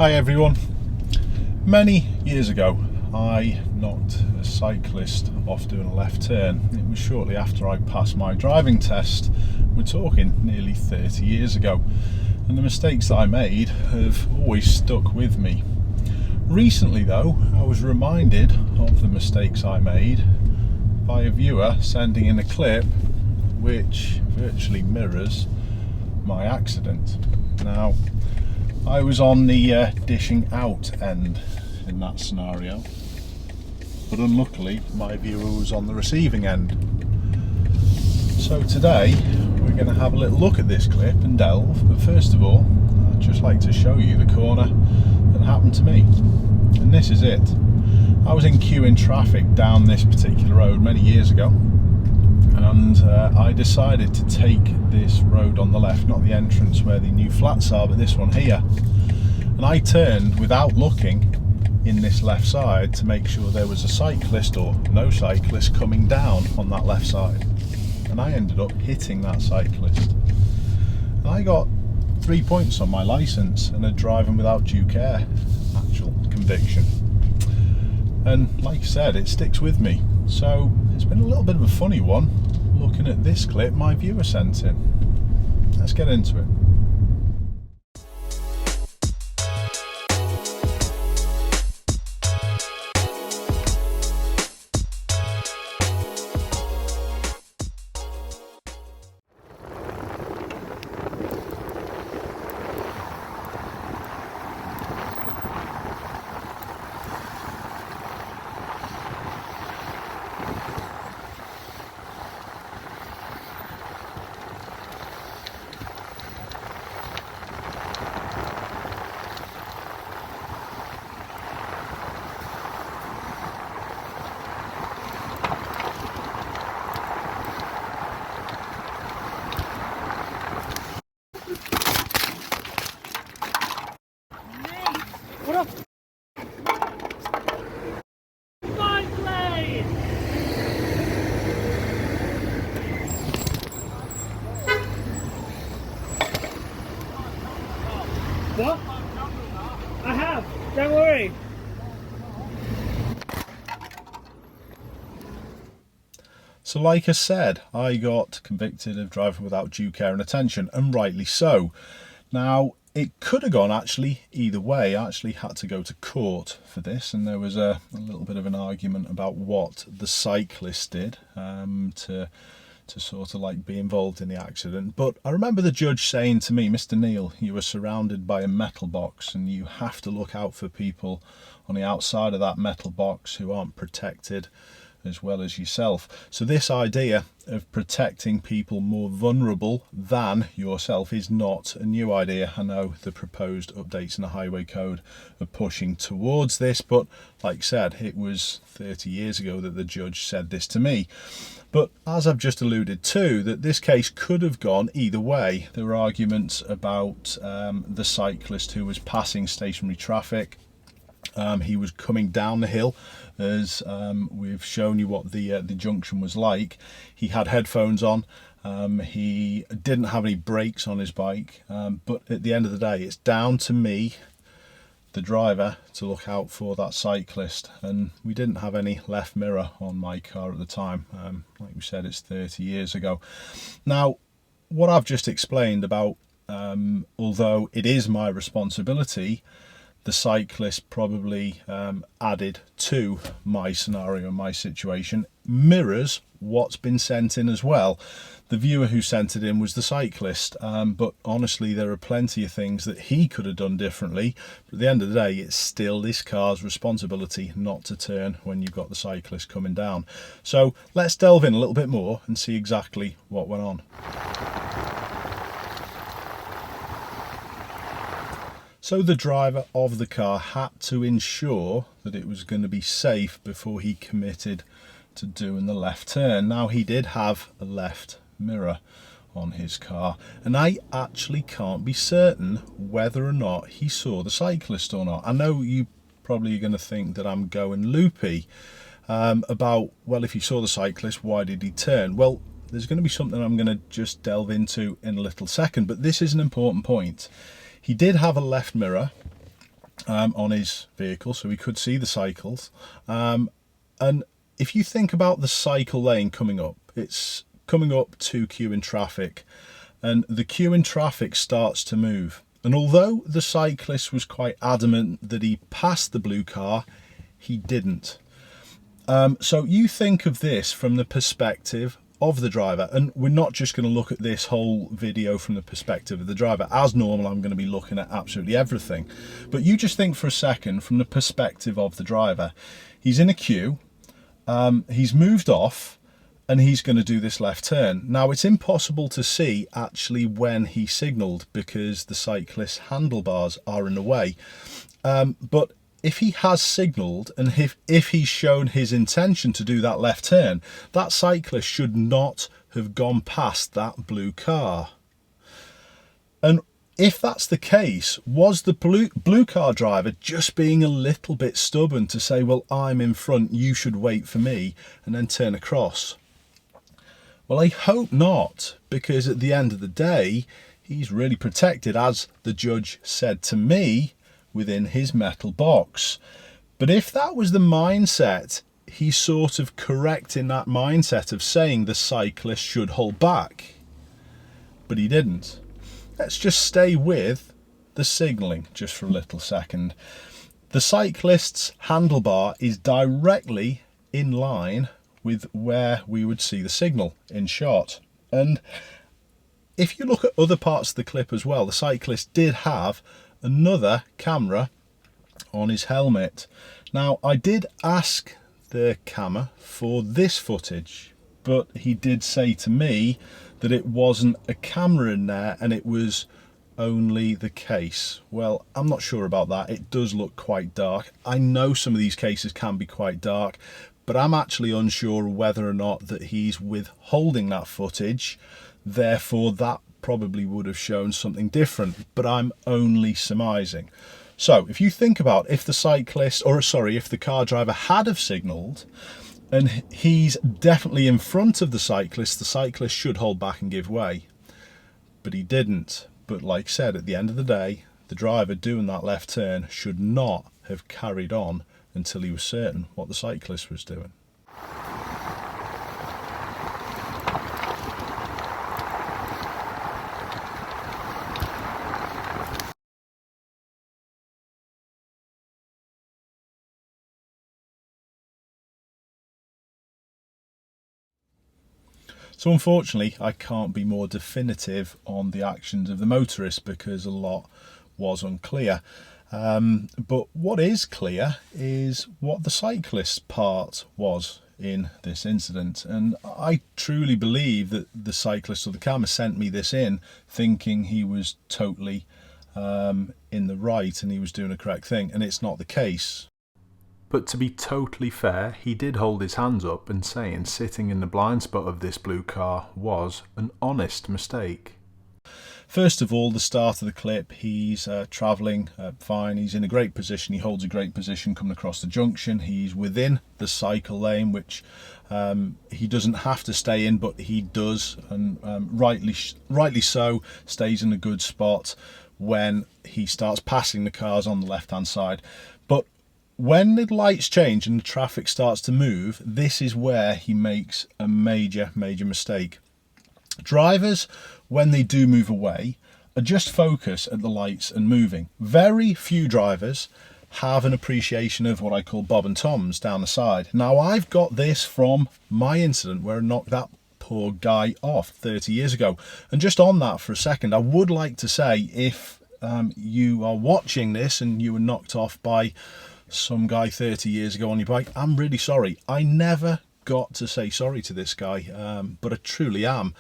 Hi everyone. Many years ago I knocked a cyclist off doing a left turn. It was shortly after I passed my driving test. We're talking nearly 30 years ago, and the mistakes that I made have always stuck with me. Recently though, I was reminded of the mistakes I made by a viewer sending in a clip which virtually mirrors my accident. Now, I was on the dishing out end in that scenario, but unluckily my viewer was on the receiving end. So today we're going to have a little look at this clip and delve, but first of all I'd just like to show you the corner that happened to me. And this is it. I was in queue in traffic down this particular road many years ago, and I decided to take this road on the left, not the entrance where the new flats are, but this one here. And I turned without looking in this left side to make sure there was a cyclist or no cyclist coming down on that left side. And I ended up hitting that cyclist. And I got 3 points on my licence and a driving without due care actual conviction. And like I said, it sticks with me. So it's been a little bit of a funny one looking at this clip my viewer sent in. Let's get into it. What up? My blade! What? I have. Don't worry. So like I said, I got convicted of driving without due care and attention, and rightly so. Now, it could have gone actually either way. I actually had to go to court for this, and there was a little bit of an argument about what the cyclist did to sort of like be involved in the accident. But I remember the judge saying to me, "Mr. Neal, you are surrounded by a metal box and you have to look out for people on the outside of that metal box who aren't protected as well as yourself." So this idea of protecting people more vulnerable than yourself is not a new idea. I know the proposed updates in the highway code are pushing towards this, but like I said, it was 30 years ago that the judge said this to me. But as I've just alluded to, that this case could have gone either way. There were arguments about the cyclist who was passing stationary traffic. He was coming down the hill, as we've shown you what the junction was like. He had headphones on. He didn't have any brakes on his bike, but at the end of the day, it's down to me, the driver, to look out for that cyclist. And we didn't have any left mirror on my car at the time. Like we said, it's 30 years ago. Now, what I've just explained about, although it is my responsibility, the cyclist probably added to my scenario and my situation, mirrors what's been sent in as well. The viewer who sent it in was the cyclist, but honestly there are plenty of things that he could have done differently. But at the end of the day, it's still this car's responsibility not to turn when you've got the cyclist coming down. So let's delve in a little bit more and see exactly what went on. So the driver of the car had to ensure that it was going to be safe before he committed to doing the left turn. Now, he did have a left mirror on his car, and I actually can't be certain whether or not he saw the cyclist or not. I know you probably are going to think that I'm going loopy about, well, if he saw the cyclist, why did he turn? Well, there's going to be something I'm going to just delve into in a little second, but this is an important point. He did have a left mirror, on his vehicle, so he could see the cycles. And if you think about the cycle lane coming up, it's coming up to queue in traffic, and the queue in traffic starts to move. And although the cyclist was quite adamant that he passed the blue car, he didn't. So you think of this from the perspective of the driver, and we're not just going to look at this whole video from the perspective of the driver. As normal, I'm going to be looking at absolutely everything, but you just think for a second from the perspective of the driver. He's in a queue, he's moved off, and he's going to do this left turn. Now, it's impossible to see actually when he signalled because the cyclist's handlebars are in the way, but if he has signalled and if he's shown his intention to do that left turn, that cyclist should not have gone past that blue car. And if that's the case, was the blue car driver just being a little bit stubborn to say, well, I'm in front, you should wait for me, and then turn across? Well, I hope not, because at the end of the day, he's really protected, as the judge said to me, within his metal box. But if that was the mindset, he's sort of correct in that mindset of saying the cyclist should hold back. But he didn't. Let's just stay with the signalling just for a little second. The cyclist's handlebar is directly in line with where we would see the signal in shot. And if you look at other parts of the clip as well, the cyclist did have another camera on his helmet. Now, I did ask the camera for this footage, but he did say to me that it wasn't a camera in there and it was only the case. Well, I'm not sure about that. It does look quite dark. I know some of these cases can be quite dark, but I'm actually unsure whether or not that he's withholding that footage. Therefore, that probably would have shown something different, but I'm only surmising. So if you think about if the cyclist, or sorry, if the car driver had have signalled and he's definitely in front of the cyclist should hold back and give way, but he didn't. But like I said, at the end of the day, the driver doing that left turn should not have carried on until he was certain what the cyclist was doing. So unfortunately, I can't be more definitive on the actions of the motorist because a lot was unclear. But what is clear is what the cyclist's part was in this incident. And I truly believe that the cyclist or the camera sent me this in thinking he was totally in the right and he was doing the correct thing, and it's not the case. But to be totally fair, he did hold his hands up and saying sitting in the blind spot of this blue car was an honest mistake. First of all, the start of the clip, he's travelling fine, he's in a great position, he holds a great position coming across the junction, he's within the cycle lane, which he doesn't have to stay in, but he does, and rightly so, stays in a good spot when he starts passing the cars on the left hand side. But when the lights change and the traffic starts to move, this is where he makes a major mistake. Drivers, when they do move away, are just focused at the lights and moving. Very few drivers have an appreciation of what I call bob and toms down the side. Now, I've got this from my incident where I knocked that poor guy off 30 years ago. And just on that for a second, I would like to say, if you are watching this and you were knocked off by some guy 30 years ago on your bike, I'm really sorry. I never got to say sorry to this guy, but I truly am.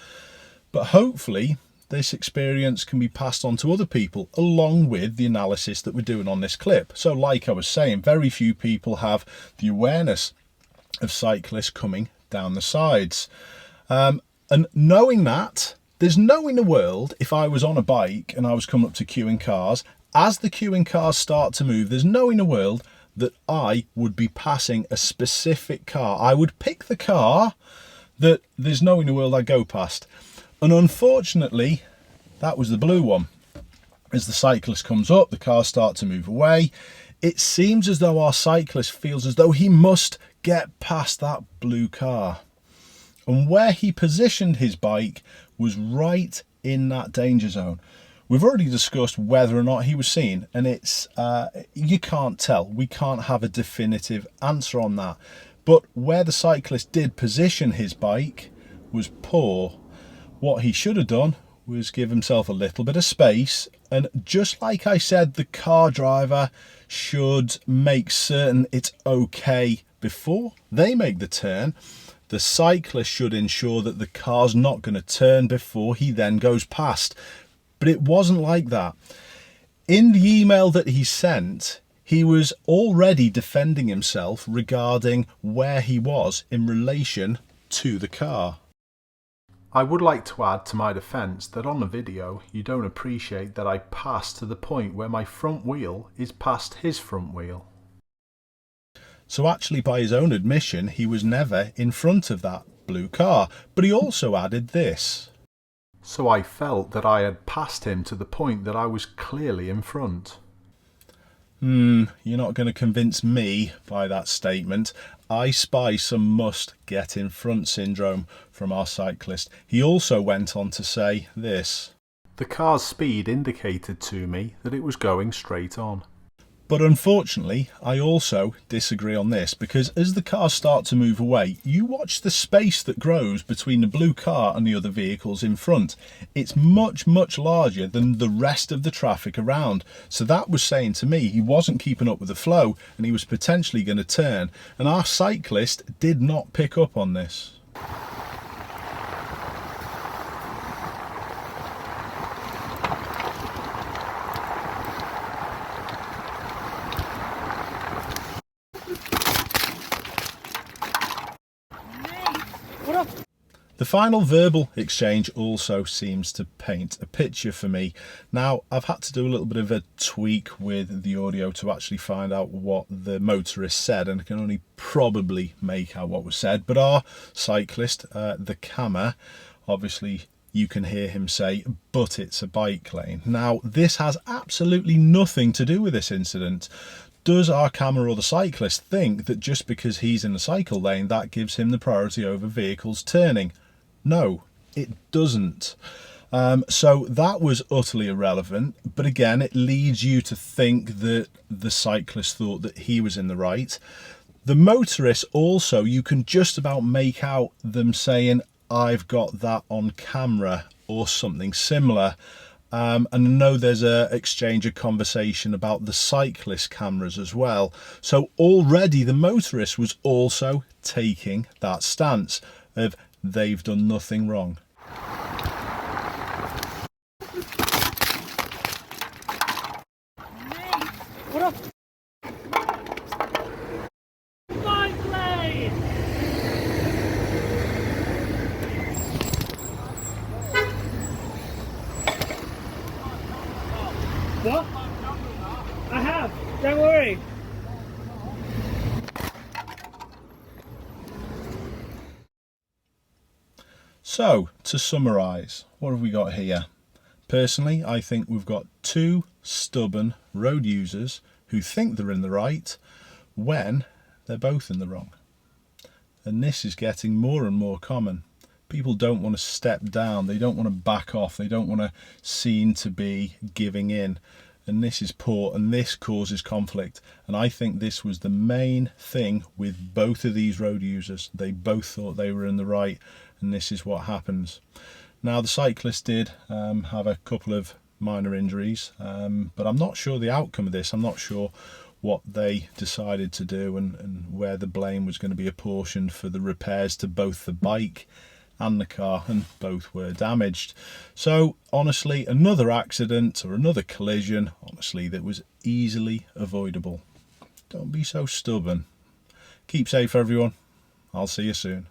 But hopefully this experience can be passed on to other people along with the analysis that we're doing on this clip. So like I was saying, very few people have the awareness of cyclists coming down the sides. And knowing that, there's no in the world, if I was on a bike and I was coming up to queuing cars, as the queuing cars start to move, there's no in the world that I would be passing a specific car. I would pick the car that there's no in the world I'd go past. And unfortunately, that was the blue one. As the cyclist comes up, the cars start to move away. It seems as though our cyclist feels as though he must get past that blue car. And where he positioned his bike was right in that danger zone. We've already discussed whether or not he was seen, and it's you can't tell. We can't have a definitive answer on that. But where the cyclist did position his bike was poor. What he should have done was give himself a little bit of space, and just like I said, the car driver should make certain it's okay before they make the turn. The cyclist should ensure that the car's not going to turn before he then goes past. But it wasn't like that. In the email that he sent, he was already defending himself regarding where he was in relation to the car. I would like to add to my defence that on the video you don't appreciate that I passed to the point where my front wheel is past his front wheel. So actually, by his own admission, he was never in front of that blue car. But he also added this. So I felt that I had passed him to the point that I was clearly in front. You're not going to convince me by that statement. I spy some must get in front syndrome from our cyclist. He also went on to say this. The car's speed indicated to me that it was going straight on. But unfortunately, I also disagree on this, because as the cars start to move away, you watch the space that grows between the blue car and the other vehicles in front. It's much, much larger than the rest of the traffic around. So that was saying to me he wasn't keeping up with the flow and he was potentially going to turn. And our cyclist did not pick up on this. The final verbal exchange also seems to paint a picture for me. Now, I've had to do a little bit of a tweak with the audio to actually find out what the motorist said, and I can only probably make out what was said. But our cyclist, the camera, obviously you can hear him say, but it's a bike lane. Now, this has absolutely nothing to do with this incident. Does our camera or the cyclist think that just because he's in the cycle lane, that gives him the priority over vehicles turning? No, it doesn't. So that was utterly irrelevant. But again, it leads you to think that the cyclist thought that he was in the right. The motorist also, you can just about make out them saying, I've got that on camera or something similar. And I know there's a exchange of conversation about the cyclist cameras as well. So already the motorist was also taking that stance of they've done nothing wrong. What up? Bike lane! What? I have. Don't worry. So, to summarise, what have we got here? Personally, I think we've got two stubborn road users who think they're in the right when they're both in the wrong. And this is getting more and more common. People don't want to step down, they don't want to back off, they don't want to seem to be giving in. And this is poor, and this causes conflict. And I think this was the main thing with both of these road users. They both thought they were in the right, and this is what happens. Now, the cyclist did have a couple of minor injuries, but I'm not sure the outcome of this. I'm not sure what they decided to do and where the blame was going to be apportioned for the repairs to both the bike and the car, and both were damaged. So honestly, another accident or another collision, honestly, that was easily avoidable. Don't be so stubborn. Keep safe, everyone. I'll see you soon.